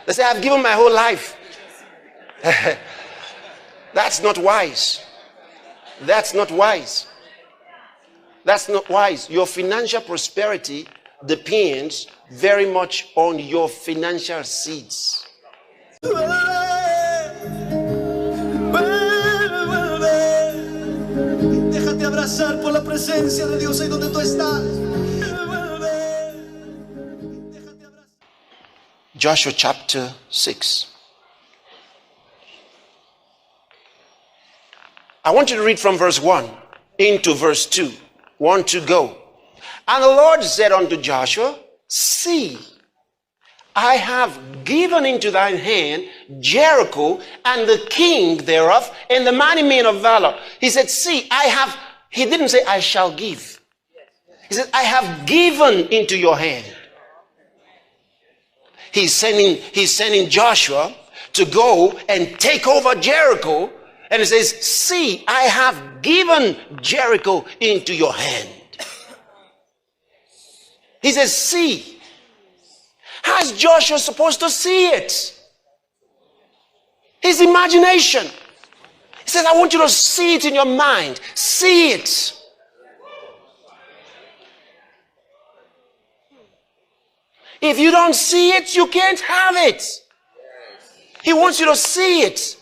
They say, I've given my whole life. That's not wise. That's not wise. That's not wise. Your financial prosperity depends very much on your financial seeds. Déjate abrazar por la presencia de Dios ahí donde tú estás. Joshua chapter 6. I want you to read from verse 1 into verse 2. 1 to go. And the Lord said unto Joshua, see, I have given into thine hand Jericho and the king thereof and the mighty men of valor. He said, see, I have, he didn't say I shall give. He said, I have given into your hand. He's sending Joshua to go and take over Jericho. And he says, see, I have given Jericho into your hand. He says, see. How's Joshua supposed to see it? His imagination. He says, I want you to see it in your mind. See it. If you don't see it, you can't have it. He wants you to see it.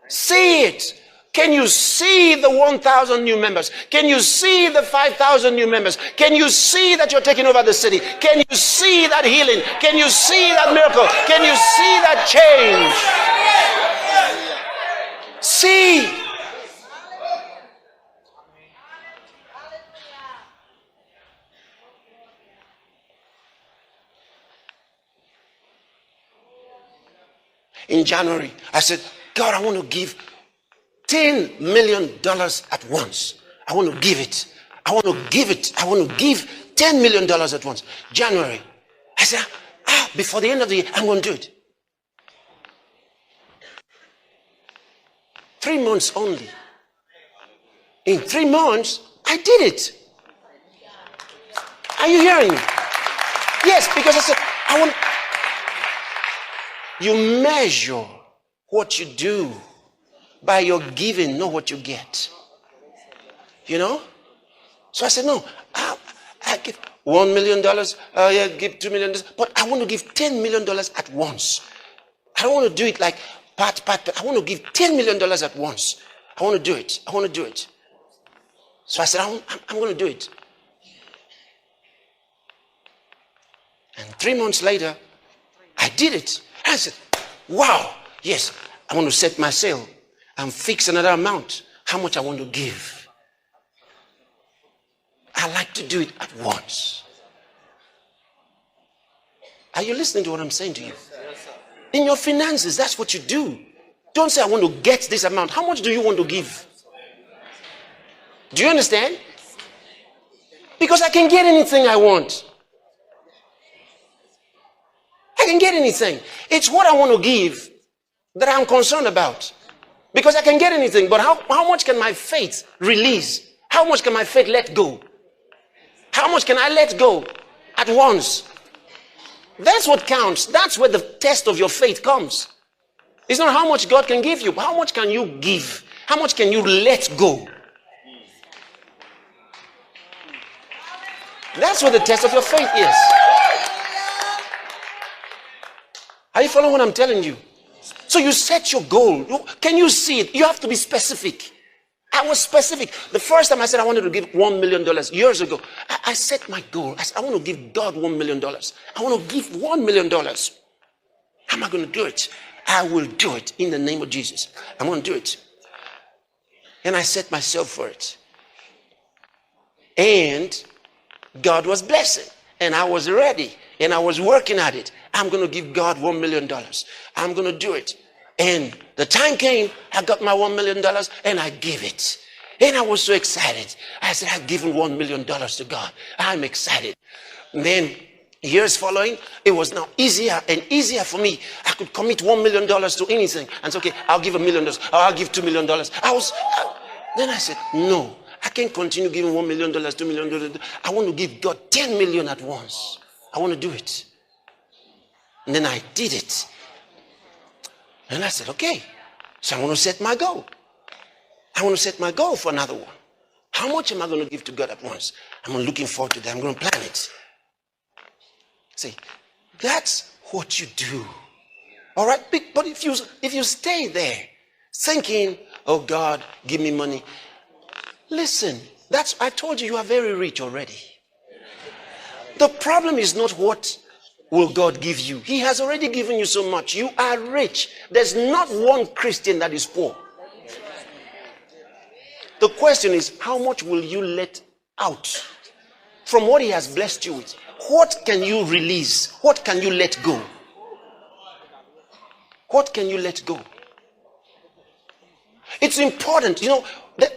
See it. Can you see the 1,000 new members? Can you see the 5,000 new members? Can you see that you're taking over the city? Can you see that healing? Can you see that miracle? Can you see that change? See. In January, I said, God, I want to give $10 million at once. I want to give it. I want to give it. I want to give $10 million at once. January. I said, before the end of the year, I'm going to do it. 3 months only. In 3 months, I did it. Are you hearing me? Yes, because I said, I want. You measure what you do by your giving, not what you get. You know? So I said, no, I give $1 million, give $2 million, but I want to give $10 million at once. I don't want to do it like part. I want to give $10 million at once. I want to do it. I want to do it. So I said, I'm going to do it. And 3 months later, I did it. I said, wow, yes, I want to set my sail and fix another amount. How much I want to give. I like to do it at once. Are you listening to what I'm saying to you? In your finances, that's what you do. Don't say, I want to get this amount. How much do you want to give? Do you understand? Because I can get anything I want. I can get anything. It's what I want to give that I'm concerned about. Because I can get anything, but how much can my faith release? How much can my faith let go? How much can I let go at once? That's what counts. That's where the test of your faith comes. It's not how much God can give you, but how much can you give? How much can you let go? That's what the test of your faith is. Are you following what I'm telling you? So you set your goal. Can you see it? You have to be specific. I was specific. The first time I said I wanted to give $1 million years ago, I set my goal. I said, I want to give God $1 million. I want to give $1 million. How am I going to do it? I will do it in the name of Jesus. I'm going to do it. And I set myself for it. And God was blessing. And I was ready. And I was working at it. I'm going to give God $1 million. I'm going to do it. And the time came, I got my $1 million and I gave it. And I was so excited. I said, I've given $1 million to God. I'm excited. And then years following, it was now easier and easier for me. I could commit $1 million to anything. And say, okay, I'll give $1 million or I'll give $2 million. Then I said, no, I can't continue giving $1 million, $2 million. I want to give God 10 million at once. I want to do it. And then I did it. And I said, okay. So I want to set my goal. I want to set my goal for another one. How much am I going to give to God at once? I'm looking forward to that. I'm going to plan it. See, that's what you do. All right? But if you stay there thinking, oh God, give me money. Listen, I told you are very rich already. The problem is not what will God give you. He has already given you so much. You are rich. There's not one Christian that is poor. The question is, how much will you let out from what he has blessed you with? What can you release? What can you let go? What can you let go? It's important, that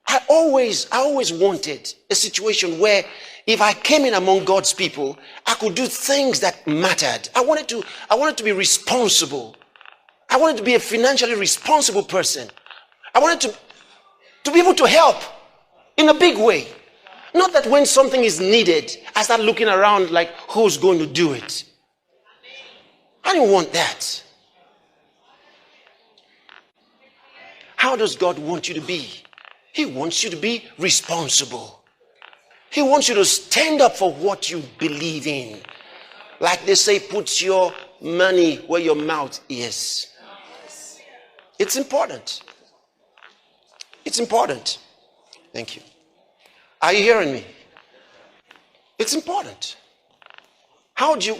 I always wanted a situation where if I came in among God's people, I could do things that mattered. I wanted to be responsible. I wanted to be a financially responsible person. I wanted to be able to help in a big way. Not that when something is needed, I start looking around like, who's going to do it? I didn't want that. How does God want you to be? He wants you to be responsible. He wants you to stand up for what you believe in. Like they say, put your money where your mouth is. It's important. It's important. Thank you. Are you hearing me? It's important. How do you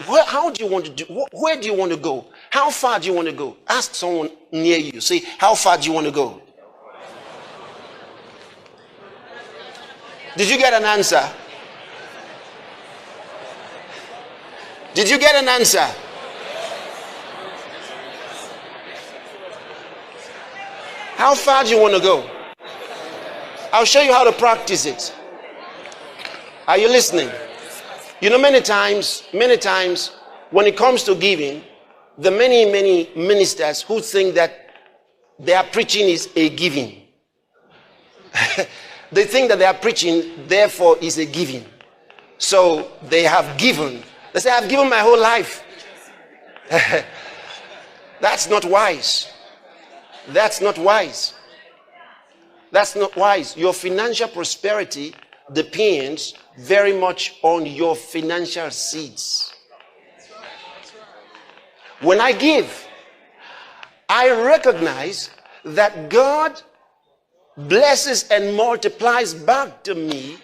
want to do? Where do you want to go? How far do you want to go? Ask someone near you. Say, how far do you want to go? Did you get an answer? Did you get an answer? How far do you want to go? I'll show you how to practice it. Are you listening? Many times, when it comes to giving, the many ministers who think that their preaching is a giving. They think that their preaching, therefore, is a giving. So they have given. They say, I've given my whole life. That's not wise. That's not wise. That's not wise. Your financial prosperity depends very much on your financial seeds. When I give, I recognize that God blesses and multiplies back to me